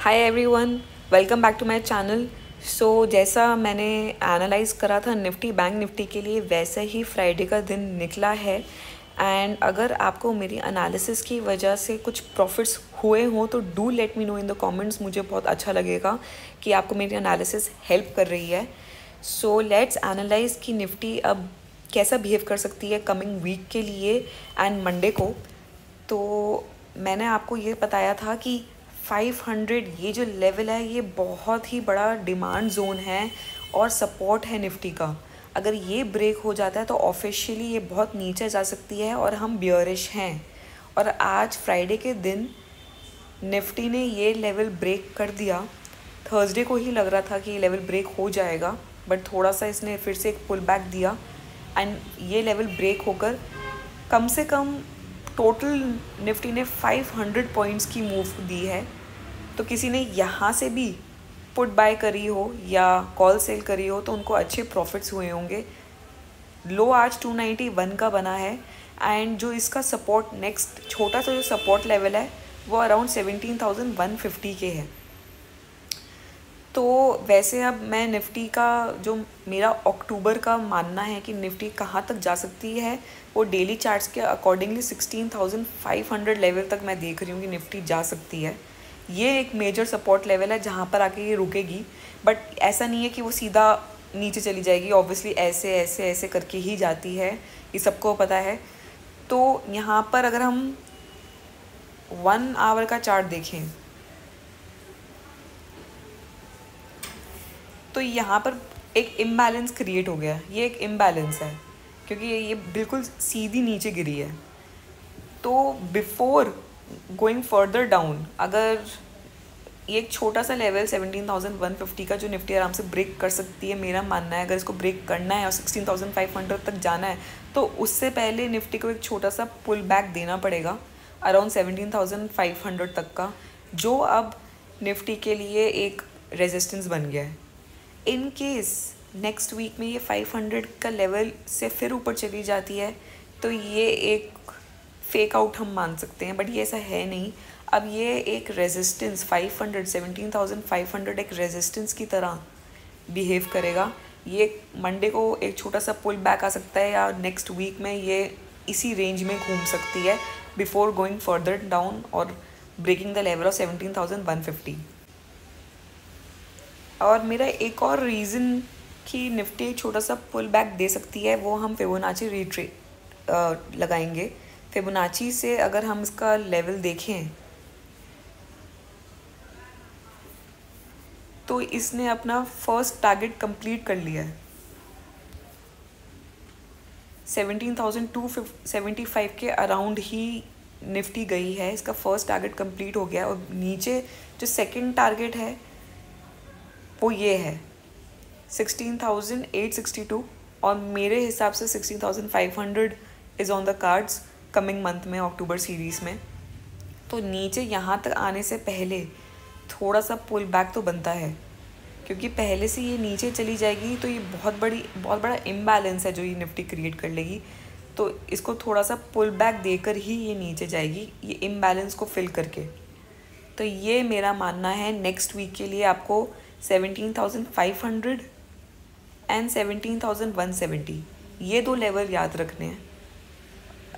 Hi everyone, welcome back to my channel. जैसा मैंने analyse करा था निफ्टी बैंक निफ्टी के लिए, वैसे ही फ्राइडे का दिन निकला है। एंड अगर आपको मेरी एनालिसिस की वजह से कुछ प्रॉफिट्स हुए हों तो do let me know in the comments. मुझे बहुत अच्छा लगेगा कि आपको मेरी एनालिसिस हेल्प कर रही है। लेट्स एनालाइज कि निफ्टी अब कैसा बिहेव कर सकती है कमिंग वीक के लिए एंड मंडे को। तो मैंने आपको ये बताया था कि 500 ये जो लेवल है ये बहुत ही बड़ा डिमांड जोन है और सपोर्ट है निफ्टी का। अगर ये ब्रेक हो जाता है तो ऑफिशियली ये बहुत नीचे जा सकती है और हम बियरिश हैं। और आज फ्राइडे के दिन निफ्टी ने ये लेवल ब्रेक कर दिया। थर्सडे को ही लग रहा था कि ये लेवल ब्रेक हो जाएगा, बट थोड़ा सा इसने फिर से एक पुल बैक दिया एंड ये लेवल ब्रेक होकर कम से कम टोटल निफ्टी ने 500 पॉइंट्स की मूव दी है। तो किसी ने यहाँ से भी पुट बाय करी हो या कॉल सेल करी हो तो उनको अच्छे प्रॉफिट्स हुए होंगे। लो आज 291 का बना है एंड जो इसका सपोर्ट नेक्स्ट छोटा सा जो सपोर्ट लेवल है वो अराउंड 17,150 के है। तो वैसे अब मैं निफ्टी का जो मेरा अक्टूबर का मानना है कि निफ्टी कहाँ तक जा सकती है, वो डेली चार्ट्स के अकॉर्डिंगली 16,500 लेवल तक मैं देख रही हूँ कि निफ्टी जा सकती है। ये एक मेजर सपोर्ट लेवल है जहाँ पर आके ये रुकेगी, बट ऐसा नहीं है कि वो सीधा नीचे चली जाएगी। ऑब्वियसली ऐसे ऐसे ऐसे करके ही जाती है, ये सबको पता है। तो यहाँ पर अगर हम 1 आवर का चार्ट देखें तो यहाँ पर एक इम्बैलेंस क्रिएट हो गया। ये एक इम्बैलेंस है क्योंकि ये बिल्कुल सीधी नीचे गिरी है। तो बिफोर गोइंग फर्दर डाउन, अगर ये एक छोटा सा लेवल 17,150 का जो निफ्टी आराम से ब्रेक कर सकती है, मेरा मानना है। अगर इसको ब्रेक करना है और 16,500 तक जाना है तो उससे पहले निफ्टी को एक छोटा सा पुल बैक देना पड़ेगा अराउंड 17,500 तक का, जो अब निफ्टी के लिए एक रेजिस्टेंस बन गया है। इन केस नेक्स्ट वीक में ये 500 का लेवल से फिर ऊपर चली जाती है तो ये एक फेक आउट हम मान सकते हैं, बट ये ऐसा है नहीं। अब ये एक रेजिस्टेंस 500 17,500 एक रेजिस्टेंस की तरह बिहेव करेगा। ये मंडे को एक छोटा सा पुल बैक आ सकता है या नेक्स्ट वीक में ये इसी रेंज में घूम सकती है बिफोर गोइंग फर्दर डाउन और ब्रेकिंग द लेवल ऑफ 17,150। और मेरा एक और रीज़न कि निफ्टी एक छोटा सा पुल बैक दे सकती है वो हम फिबोनाची रिट्रेट लगाएंगे। फिबोनाची से अगर हम इसका लेवल देखें तो इसने अपना फर्स्ट टारगेट कंप्लीट कर लिया है। 17,275 के अराउंड ही निफ्टी गई है, इसका फर्स्ट टारगेट कंप्लीट हो गया। और नीचे जो सेकंड टारगेट है वो ये है 16,862 और मेरे हिसाब से 16,500 is on the cards coming month में, अक्टूबर सीरीज़ में। तो नीचे यहाँ तक आने से पहले थोड़ा सा पुल बैक तो बनता है, क्योंकि पहले से ये नीचे चली जाएगी तो ये बहुत बड़ा इम्बैलेंस है जो ये निफ्टी क्रिएट कर लेगी। तो इसको थोड़ा सा पुल बैक देकर ही ये नीचे जाएगी, ये इम्बैलेंस को फिल करके। तो ये मेरा मानना है नेक्स्ट वीक के लिए आपको 17,500 एंड 17,170 ये दो लेवल याद रखने हैं।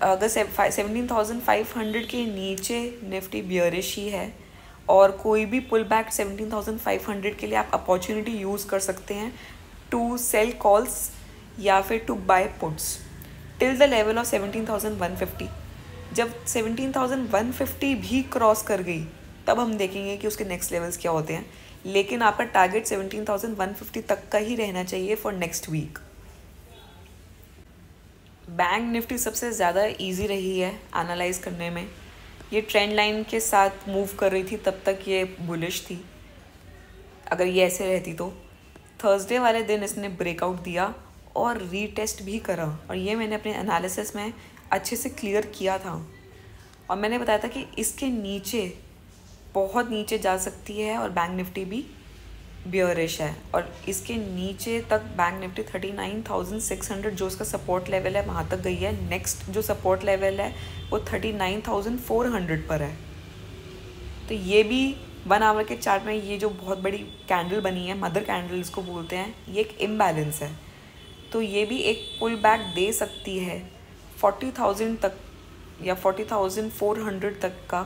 अगर 17,500 के नीचे निफ्टी बियरिश ही है और कोई भी पुल बैक 17,500 के लिए आप अपॉर्चुनिटी यूज़ कर सकते हैं टू सेल कॉल्स या फिर to buy puts till the level of 17,150। जब 17,150 भी क्रॉस कर गई तब हम देखेंगे कि उसके नेक्स्ट लेवल्स क्या होते हैं, लेकिन आपका टारगेट 17,150 तक का ही रहना चाहिए for next week. Bank nifty सबसे ज़्यादा इजी रही है एनालाइज करने में। ये ट्रेंड लाइन के साथ मूव कर रही थी तब तक ये बुलिश थी। अगर ये ऐसे रहती तो थर्सडे वाले दिन इसने ब्रेकआउट दिया और रीटेस्ट भी करा, और ये मैंने अपने एनालिसिस में अच्छे से क्लियर किया था। और मैंने बताया था कि इसके नीचे बहुत नीचे जा सकती है और बैंक निफ्टी भी बियरिश है। और इसके नीचे तक बैंक निफ्टी 39,600 जो उसका सपोर्ट लेवल है वहाँ तक गई है। नेक्स्ट जो सपोर्ट लेवल है वो 39,400 पर है। तो ये भी 1 आवर के चार्ट में ये जो बहुत बड़ी कैंडल बनी है, मदर कैंडल इसको बोलते हैं, ये एक इम्बैलेंस है। तो ये भी एक पुल बैक दे सकती है 40,000 तक या 40,400 तक का,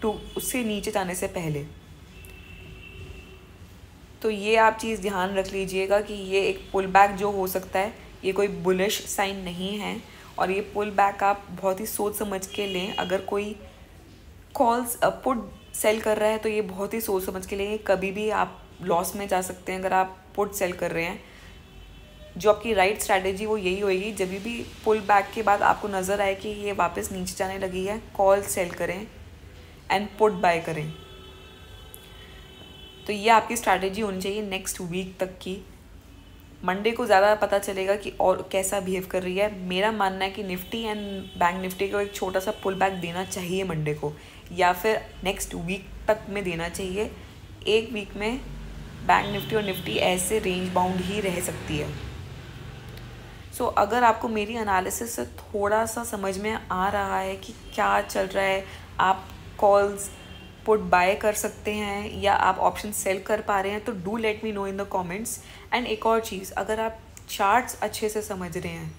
टू उससे नीचे जाने से पहले। तो ये आप चीज़ ध्यान रख लीजिएगा कि ये एक पुल बैक जो हो सकता है, ये कोई बुलिश साइन नहीं है। और ये पुल बैक आप बहुत ही सोच समझ के लें। अगर कोई कॉल्स पुट सेल कर रहा है तो ये बहुत ही सोच समझ के लें। कभी भी आप लॉस में जा सकते हैं अगर आप पुट सेल कर रहे हैं। जो आपकी राइट स्ट्रैटेजी वो यही होएगी, जब भी पुल बैक के बाद आपको नज़र आए कि ये वापस नीचे जाने लगी है, कॉल सेल करें एंड पुट बाय करें। तो ये आपकी स्ट्रैटेजी होनी चाहिए नेक्स्ट वीक तक की। मंडे को ज़्यादा पता चलेगा कि और कैसा बिहेव कर रही है। मेरा मानना है कि निफ्टी एंड बैंक निफ्टी को एक छोटा सा पुल बैक देना चाहिए मंडे को, या फिर नेक्स्ट वीक तक में देना चाहिए। एक वीक में बैंक निफ्टी और निफ्टी ऐसे रेंज बाउंड ही रह सकती है। सो अगर आपको मेरी एनालिसिस से थोड़ा सा समझ में आ रहा है कि क्या चल रहा है, आप कॉल्स पुट बाय कर सकते हैं या आप ऑप्शन सेल कर पा रहे हैं, तो do let me know in the comments. And एक और चीज़, अगर आप चार्ट्स अच्छे से समझ रहे हैं,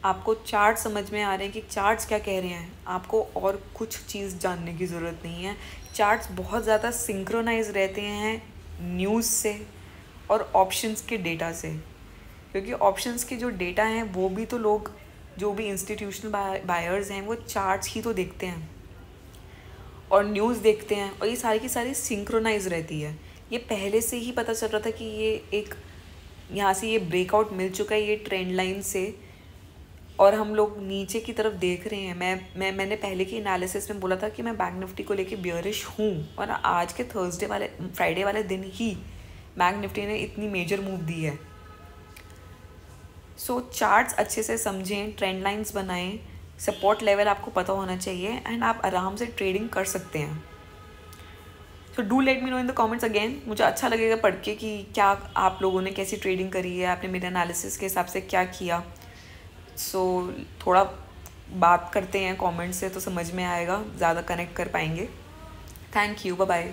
आपको चार्ट समझ में आ रहे हैं कि चार्ट्स क्या कह रहे हैं, आपको और कुछ चीज़ जानने की ज़रूरत नहीं है। चार्ट्स बहुत ज़्यादा सिंक्रोनाइज रहते हैं न्यूज़ से और ऑप्शंस के डेटा से, क्योंकि ऑप्शंस के जो डेटा हैं वो भी तो लोग, जो भी इंस्टीट्यूशनल बायर्स हैं, वो चार्ट्स ही तो देखते हैं और न्यूज़ देखते हैं, और ये सारी की सारी सिंक्रोनाइज रहती है। ये पहले से ही पता चल रहा था कि ये एक यहाँ से ये ब्रेकआउट मिल चुका है ये ट्रेंड लाइन से, और हम लोग नीचे की तरफ देख रहे हैं। मैंने पहले की एनालिसिस में बोला था कि मैं बैंक निफ्टी को लेके बियरिश हूँ, और आज के फ्राइडे वाले दिन ही बैंक निफ्टी ने इतनी मेजर मूव दी है। सो चार्ट्स अच्छे से समझें, ट्रेंड लाइंस बनाएं, सपोर्ट लेवल आपको पता होना चाहिए, एंड आप आराम से ट्रेडिंग कर सकते हैं। So do let me know in the comments again. मुझे अच्छा लगेगा पढ़ के कि क्या आप लोगों ने कैसी ट्रेडिंग करी है, आपने मेरे एनालिसिस के हिसाब से क्या किया। सो थोड़ा बात करते हैं कमेंट्स से तो समझ में आएगा, ज़्यादा कनेक्ट कर पाएंगे। Thank you, bye bye.